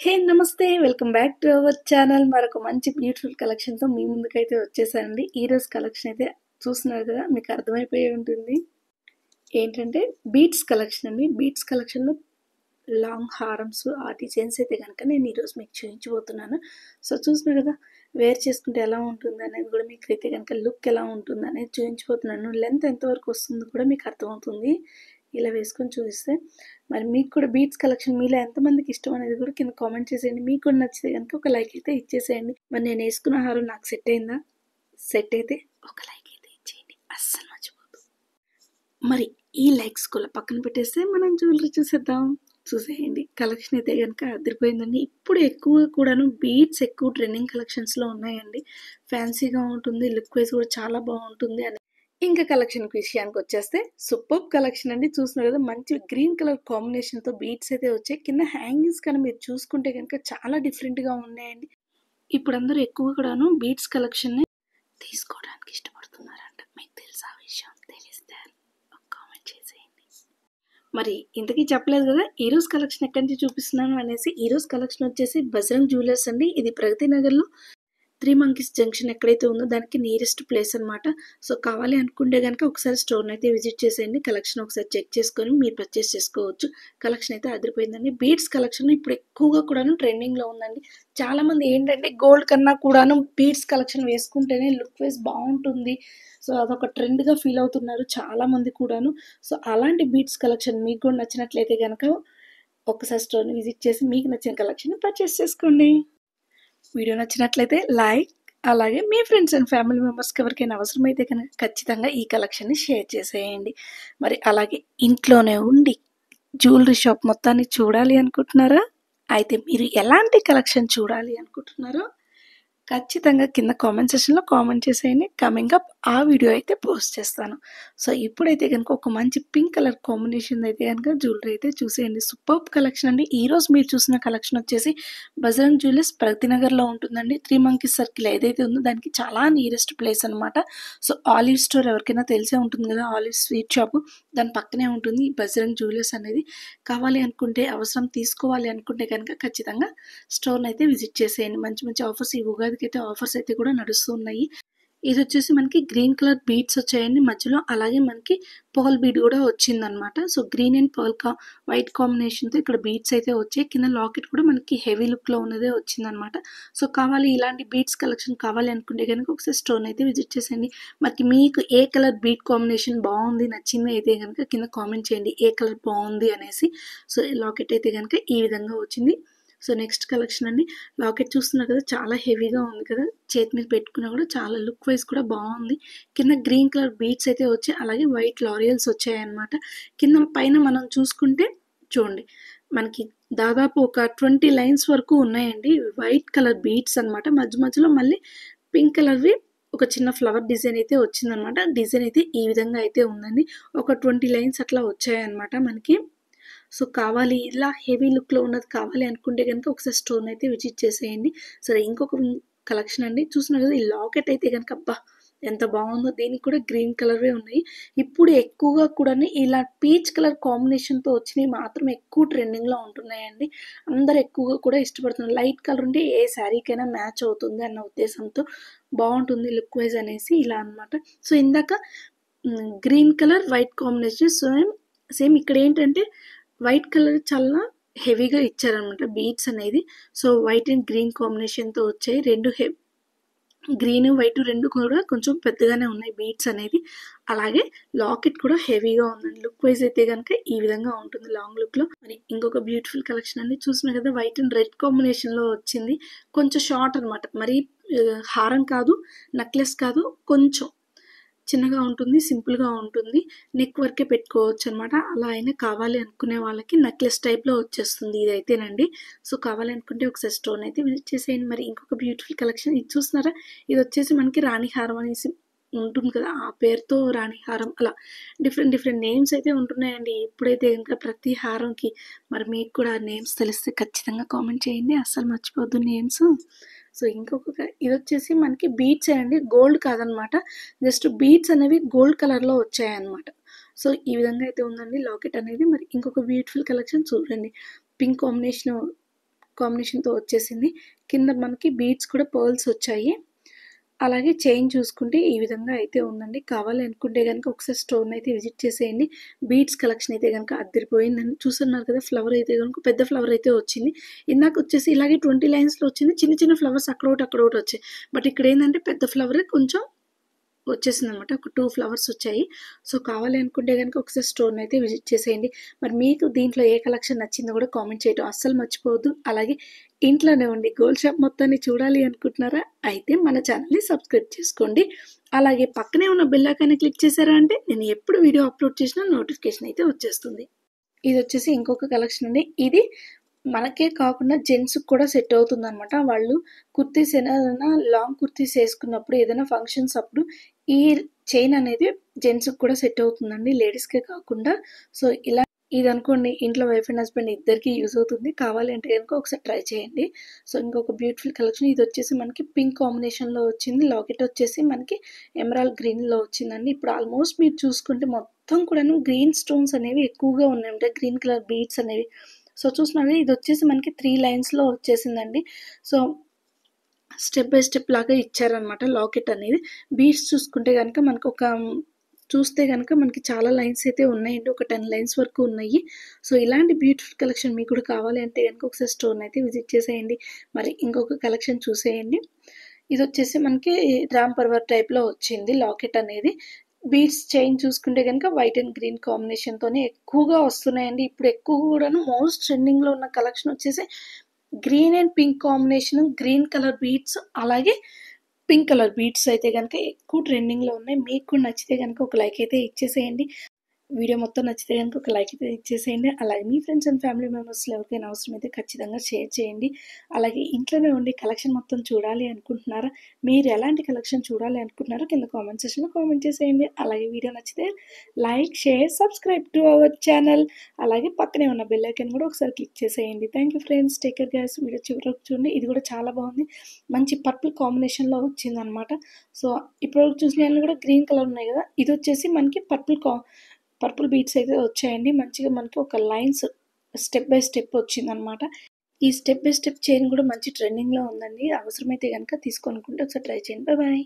హే నమస్తే welcome back to our channel. మరొక మంచి బ్యూటిఫుల్ కలెక్షన్తో మీ ముందుకైతే వచ్చేసానండి. ఈరోజు కలెక్షన్ అయితే చూస్తున్నారు కదా, మీకు అర్థమైపోయి ఉంటుంది ఏంటంటే బీట్స్ కలెక్షన్ అండి. బీట్స్ కలెక్షన్లో లాంగ్ హారమ్స్ ఆ డిజైన్స్ అయితే కనుక నేను ఈరోజు మీకు చూపించబోతున్నాను. సో చూస్తున్నారు కదా, వేర్ చేసుకుంటే ఎలా ఉంటుంది అనేది కూడా మీకు అయితే కనుక లుక్ ఎలా ఉంటుంది అనేది చూపించబోతున్నాను. లెంత్ ఎంతవరకు వస్తుందో కూడా మీకు అర్థమవుతుంది ఇలా వేసుకొని చూపిస్తే. మరి మీకు కూడా బీట్స్ కలెక్షన్ మీలో ఎంతమందికి ఇష్టం అనేది కూడా కింద కామెంట్ చేసేయండి. మీకు కూడా నచ్చితే కనుక ఒక లైక్ అయితే ఇచ్చేసేయండి. మరి నేను వేసుకున్న హారం నాకు సెట్ అయిందా? సెట్ అయితే ఒక లైక్ అయితే ఇచ్చేయండి, అస్సలు మర్చిపోదు. మరి ఈ లైక్స్ కూడా పక్కన పెట్టేస్తే మనం జ్యువెలరీ చూసేయండి. కలెక్షన్ అయితే కనుక అదిరిపోయిందండి. ఇప్పుడు ఎక్కువ కూడాను బీట్స్ ఎక్కువ ట్రెండింగ్ కలెక్షన్స్లో ఉన్నాయండి. ఫ్యాన్సీగా ఉంటుంది, లుక్ వైజ్ కూడా చాలా బాగుంటుంది అని. ఇంకా కలెక్షన్ విషయానికి వచ్చేస్తే సూపర్ కలెక్షన్ అండి. చూస్తున్నారు కదా, మంచి గ్రీన్ కలర్ కాంబినేషన్తో బీట్స్ అయితే వచ్చాయి. కింద హ్యాంగింగ్స్ కానీ మీరు చూసుకుంటే కనుక చాలా డిఫరెంట్గా ఉన్నాయండి. ఇప్పుడు అందరూ ఎక్కువ కూడాను బీట్స్ కలెక్షన్ని తీసుకోవడానికి ఇష్టపడుతున్నారంట. మీకు తెలుసా విషయం? తెలిస్తే ఒక కామెంట్ చేసేయండి. మరి ఇంతకీ చెప్పలేదు కదా ఈరోజు కలెక్షన్ ఎక్కడి నుంచి చూపిస్తున్నాను అనేసి. ఈరోజు కలెక్షన్ వచ్చేసి బజరంగ్ జ్యువెలర్స్ అండి. ఇది ప్రగతి నగర్లో 3 మంకీస్ జంక్షన్ ఎక్కడైతే ఉందో దానికి నియరెస్ట్ ప్లేస్ అనమాట. సో కావాలి అనుకుంటే కనుక ఒకసారి స్టోర్ని అయితే విజిట్ చేసేయండి. కలెక్షన్ ఒకసారి చెక్ చేసుకొని మీరు పర్చేస్ చేసుకోవచ్చు. కలెక్షన్ అయితే అదిరిపోయిందండి. బీడ్స్ కలెక్షన్ ఇప్పుడు ఎక్కువగా కూడాను ట్రెండింగ్లో ఉందండి. చాలామంది ఏంటంటే గోల్డ్ కన్నా కూడాను బీడ్స్ కలెక్షన్ వేసుకుంటేనే లుక్ వైజ్ బాగుంటుంది, సో అదొక ట్రెండ్గా ఫీల్ అవుతున్నారు చాలామంది కూడాను. సో అలాంటి బీడ్స్ కలెక్షన్ మీకు కూడా నచ్చినట్లయితే కనుక ఒకసారి స్టోర్ని విజిట్ చేసి మీకు నచ్చిన కలెక్షన్ పర్చేస్ చేసుకోండి. వీడియో నచ్చినట్లయితే లైక్, అలాగే మీ ఫ్రెండ్స్ అండ్ ఫ్యామిలీ మెంబర్స్కి ఎవరికైనా అవసరమైతే కనుక ఖచ్చితంగా ఈ కలెక్షన్ని షేర్ చేసేయండి. మరి అలాగే ఇంట్లోనే ఉండి జ్యువెలరీ షాప్ మొత్తాన్ని చూడాలి అనుకుంటున్నారా? అయితే మీరు ఎలాంటి కలెక్షన్ చూడాలి అనుకుంటున్నారో ఖచ్చితంగా కింద కామెంట్ సెక్షన్లో కామెంట్ చేసేయండి. కమింగ్ అప్ ఆ వీడియో అయితే పోస్ట్ చేస్తాను. సో ఇప్పుడైతే కనుక ఒక మంచి పింక్ కలర్ కాంబినేషన్ అయితే కనుక జ్యువెలరీ అయితే చూసేయండి. సూపర్ కలెక్షన్ అండి. ఈరోజు మీరు చూసిన కలెక్షన్ వచ్చేసి బజరంగ్ జ్యువెలర్స్ ప్రగతి నగర్లో ఉంటుందండి. 3 మంకీస్ సర్కిల్ ఏదైతే ఉందో దానికి చాలా నియరెస్ట్ ప్లేస్ అనమాట. సో ఆలివ్ స్టోర్ ఎవరికైనా తెలిసే ఉంటుంది కదా, ఆలివ్ స్వీట్ షాపు దాని పక్కనే ఉంటుంది ఈ బజరంగ్ జ్యువెలర్స్ అనేది. కావాలి అనుకుంటే, అవసరం తీసుకోవాలి అనుకుంటే కనుక ఖచ్చితంగా స్టోర్ని అయితే విజిట్ చేసేయండి. మంచి మంచి ఆఫర్స్ ఈ ఉగాదికి అయితే ఆఫర్స్ అయితే కూడా నడుస్తూ ఉన్నాయి. ఇది వచ్చేసి మనకి గ్రీన్ కలర్ బీడ్స్ వచ్చాయండి మధ్యలో, అలాగే మనకి పర్ల్ బీడ్ కూడా వచ్చిందనమాట. So green and pearl white కాంబినేషన్తో ఇక్కడ బీడ్స్ అయితే వచ్చాయి. కింద లాకెట్ కూడా మనకి హెవీ లుక్లో ఉన్నదే వచ్చిందనమాట. సో కావాలి ఇలాంటి బీడ్స్ కలెక్షన్ కావాలి అనుకుంటే కనుక ఒకసారి స్టోర్ అయితే విజిట్ చేసేయండి. మరి మీకు ఏ కలర్ బీడ్ కాంబినేషన్ బాగుంది, నచ్చింది అయితే కనుక కింద కామెంట్ చేయండి ఏ కలర్ బాగుంది అనేసి. సో లాకెట్ అయితే కనుక ఈ విధంగా వచ్చింది. సో నెక్స్ట్ కలెక్షన్ అండి. లాకెట్ చూస్తున్నారు కదా, చాలా హెవీగా ఉంది కదా, చేతి మీద పెట్టుకున్నా కూడా చాలా లుక్ వైజ్ కూడా బాగుంది. కింద గ్రీన్ కలర్ బీడ్స్ అయితే వచ్చాయి, అలాగే వైట్ లారియల్స్ వచ్చాయన్నమాట. కింద పైన మనం చూసుకుంటే చూడండి, మనకి దాదాపు ఒక 20 లైన్స్ వరకు ఉన్నాయండి. వైట్ కలర్ బీడ్స్ అనమాట. మధ్య మధ్యలో మళ్ళీ పింక్ కలర్వి ఒక చిన్న ఫ్లవర్ డిజైన్ అయితే వచ్చిందనమాట. డిజైన్ అయితే ఈ విధంగా అయితే ఉందండి. ఒక 20 లైన్స్ అట్లా వచ్చాయన్నమాట మనకి. సో కావాలి ఇలా హెవీ లుక్లో ఉన్నది కావాలి అనుకుంటే కనుక ఒకసారి స్టోర్ని అయితే విజిట్ చేసేయండి. సరే ఇంకొక కలెక్షన్ అండి. చూస్తున్నారు కదా, ఈ లాకెట్ అయితే కనుక అబ్బా ఎంత బాగుందో. దీనికి కూడా గ్రీన్ కలర్వే ఉన్నాయి. ఇప్పుడు ఎక్కువగా కూడా ఇలా పీచ్ కలర్ కాంబినేషన్తో వచ్చినవి మాత్రం ఎక్కువ ట్రెండింగ్లో ఉంటున్నాయండి. అందరు ఎక్కువగా కూడా ఇష్టపడుతున్నారు. లైట్ కలర్ ఉంటే ఏ శారీకైనా మ్యాచ్ అవుతుంది అన్న ఉద్దేశంతో బాగుంటుంది లుక్ వైజ్ అనేసి ఇలా అనమాట. సో ఇందాక green colour white combination same ఇక్కడ ఏంటంటే వైట్ కలర్ చాలా హెవీగా ఇచ్చారనమాట బీడ్స్ అనేది. సో వైట్ అండ్ గ్రీన్ కాంబినేషన్తో వచ్చాయి. గ్రీన్ వైట్ రెండు కూడా కొంచెం పెద్దగానే ఉన్నాయి బీడ్స్ అనేది. అలాగే లాకెట్ కూడా హెవీగా ఉందండి. లుక్ వైజ్ అయితే కనుక ఈ విధంగా ఉంటుంది లాంగ్ లుక్లో. మరి ఇంకొక బ్యూటిఫుల్ కలెక్షన్ అండి. చూస్తున్నారు కదా, వైట్ అండ్ రెడ్ కాంబినేషన్లో వచ్చింది. కొంచెం షార్ట్ అనమాట, మరి హారం కాదు, నెక్లెస్ కాదు, కొంచెం చిన్నగా ఉంటుంది, సింపుల్గా ఉంటుంది. నెక్ వరకే పెట్టుకోవచ్చు అనమాట. అలా అయినా కావాలి అనుకునే వాళ్ళకి నెక్లెస్ టైప్లో వచ్చేస్తుంది ఇదైతేనండి. సో కావాలి అనుకుంటే ఒకసారి స్టోన్ అయితే విజిట్ చేసేయండి. మరి ఇంకొక బ్యూటిఫుల్ కలెక్షన్ ఇది చూస్తున్నారా, ఇది వచ్చేసి మనకి రాణి హారం అనేసి ఉంటుంది కదా, ఆ పేరుతో రాణి హారం, అలా డిఫరెంట్ డిఫరెంట్ నేమ్స్ అయితే ఉంటున్నాయండి. ఇప్పుడైతే ఇంకా ప్రతి హారంకి. మరి మీకు కూడా నేమ్స్ తెలిస్తే ఖచ్చితంగా కామెంట్ చేయండి, అస్సలు మర్చిపోద్దు నేమ్స్. సో ఇంకొక ఇది వచ్చేసి మనకి బీడ్స్ అండి, గోల్డ్ కాదనమాట, జస్ట్ బీడ్స్ అనేవి గోల్డ్ కలర్లో వచ్చాయన్నమాట. సో ఈ విధంగా అయితే ఉందండి లాకెట్ అనేది. మరి ఇంకొక బ్యూటిఫుల్ కలెక్షన్ చూడండి, పింక్ కాంబినేషన్ కాంబినేషన్తో వచ్చేసింది. కింద మనకి బీడ్స్ కూడా పర్ల్స్ వచ్చాయి. అలాగే చైన్ చూసుకుంటే ఈ విధంగా అయితే ఉందండి. కావాలి అనుకుంటే కనుక ఒకసారి స్టోర్ని అయితే విజిట్ చేసేయండి. బీడ్స్ కలెక్షన్ అయితే కనుక అద్దరిపోయిందండి. చూస్తున్నారు కదా, ఫ్లవర్ అయితే కనుక పెద్ద ఫ్లవర్ అయితే వచ్చింది. ఇందాక వచ్చేసి ఇలాగే 20 లైన్స్లో వచ్చింది, చిన్న చిన్న ఫ్లవర్స్ అక్కడ ఒకటి వచ్చాయి. బట్ ఇక్కడ ఏంటంటే పెద్ద ఫ్లవరే కొంచెం వచ్చేసిందనమాట. ఒక 2 ఫ్లవర్స్ వచ్చాయి. సో కావాలి అనుకుంటే కనుక ఒకసారి స్టోర్ని అయితే విజిట్ చేసేయండి. మరి మీకు దీంట్లో ఏ కలెక్షన్ నచ్చిందో కూడా కామెంట్ చేయడం అస్సలు మర్చిపోవద్దు. అలాగే ఇంట్లోనే ఉండి గోల్డ్ షాప్ మొత్తాన్ని చూడాలి అనుకుంటున్నారా? అయితే మన ఛానల్ని సబ్స్క్రైబ్ చేసుకోండి. అలాగే పక్కనే ఉన్న బెల్ ఐకాన్ని క్లిక్ చేశారా అంటే నేను ఎప్పుడు వీడియో అప్లోడ్ చేసినా నోటిఫికేషన్ అయితే వచ్చేస్తుంది. ఇది వచ్చేసి ఇంకొక కలెక్షన్ అండి. ఇది మనకే కాకుండా జెంట్స్కి కూడా సెట్ అవుతుంది అనమాట. వాళ్ళు కుర్తీస్ ఏదైనా లాంగ్ కుర్తీస్ వేసుకున్నప్పుడు, ఏదైనా ఫంక్షన్స్ అప్పుడు ఈ చైన్ అనేది జెంట్స్కి కూడా సెట్ అవుతుందండి, లేడీస్కే కాకుండా. సో ఇలా ఇది అనుకోండి, ఇంట్లో వైఫ్ అండ్ హస్బెండ్ ఇద్దరికి యూజ్ అవుతుంది. కావాలి అంటే కనుక ఒకసారి ట్రై చేయండి. సో ఇంకొక బ్యూటిఫుల్ కలెక్షన్. ఇది వచ్చేసి మనకి పింక్ కాంబినేషన్లో వచ్చింది. లాకెట్ వచ్చేసి మనకి ఎమరాల్డ్ గ్రీన్లో వచ్చిందండి. ఇప్పుడు ఆల్మోస్ట్ మీరు చూసుకుంటే మొత్తం కూడాను గ్రీన్ స్టోన్స్ అనేవి ఎక్కువగా ఉన్నాయి, గ్రీన్ కలర్ బీడ్స్ అనేవి. సో చూస్తున్నారు, ఇది వచ్చేసి మనకి 3 లైన్స్లో వచ్చేసిందండి. సో స్టెప్ బై స్టెప్ లాగా ఇచ్చారనమాట లాకెట్ అనేది. బీడ్స్ చూసుకుంటే కనుక మనకు చూస్తే కనుక మనకి చాలా లైన్స్ అయితే ఉన్నాయండి, ఒక 10 లైన్స్ వరకు ఉన్నాయి. సో ఇలాంటి బ్యూటిఫుల్ కలెక్షన్ మీకు కూడా కావాలి అంటే కనుక ఒకసారి స్టోర్ని అయితే విజిట్ చేసేయండి. మరి ఇంకొక కలెక్షన్ చూసేయండి. ఇది వచ్చేసి మనకి రామ్ పర్వర్ టైప్లో వచ్చింది లాకెట్ అనేది. బీడ్స్ చైన్ చూసుకుంటే కనుక వైట్ అండ్ గ్రీన్ కాంబినేషన్తోనే ఎక్కువగా వస్తున్నాయండి. ఇప్పుడు ఎక్కువ కూడాను మోస్ట్ ట్రెండింగ్లో ఉన్న కలెక్షన్ వచ్చేసి green and pink combination, green colour beads, అలాగే పింక్ కలర్ బీడ్స్ అయితే కనుక ఎక్కువ ట్రెండింగ్లో ఉన్నాయి. మీకు కూడా నచ్చితే కనుక ఒక లైక్ అయితే ఇచ్చేసేయండి. వీడియో మొత్తం నచ్చితే కనుక ఒక లైక్ అయితే ఇచ్చేసేయండి. అలాగే మీ ఫ్రెండ్స్ అండ్ ఫ్యామిలీ మెంబర్స్లో ఎవరికైనా అవసరమైతే ఖచ్చితంగా షేర్ చేయండి. అలాగే ఇంట్లోనే ఉండి కలెక్షన్ మొత్తం చూడాలి అనుకుంటున్నారా? మీరు ఎలాంటి కలెక్షన్ చూడాలి అనుకుంటున్నారో కింద కామెంట్ సెక్షన్లో కామెంట్ చేసేయండి. అలాగే వీడియో నచ్చితే like, share, subscribe to our channel. అలాగే పక్కనే ఉన్న బెల్ ఐకాన్ కూడా ఒకసారి క్లిక్ చేసేయండి. Thank you friends, take care guys. Video చివరికి చూడండి, ఇది కూడా చాలా బాగుంది, మంచి పర్పుల్ కాంబినేషన్లో వచ్చిందనమాట. సో ఇప్పుడు చూసిన కూడా గ్రీన్ కలర్ ఉన్నాయి కదా, ఇది వచ్చేసి మనకి పర్పుల్ బీట్స్ అయితే వచ్చాయండి. మంచిగా మనకి ఒక లైన్స్ స్టెప్ బై స్టెప్ వచ్చిందనమాట. ఈ స్టెప్ బై స్టెప్ చైన్ కూడా మంచి ట్రెండింగ్లో ఉందండి. అవసరమైతే కనుక తీసుకోనుకుంటే ఒకసారి ట్రై చేయండి. బాయ్.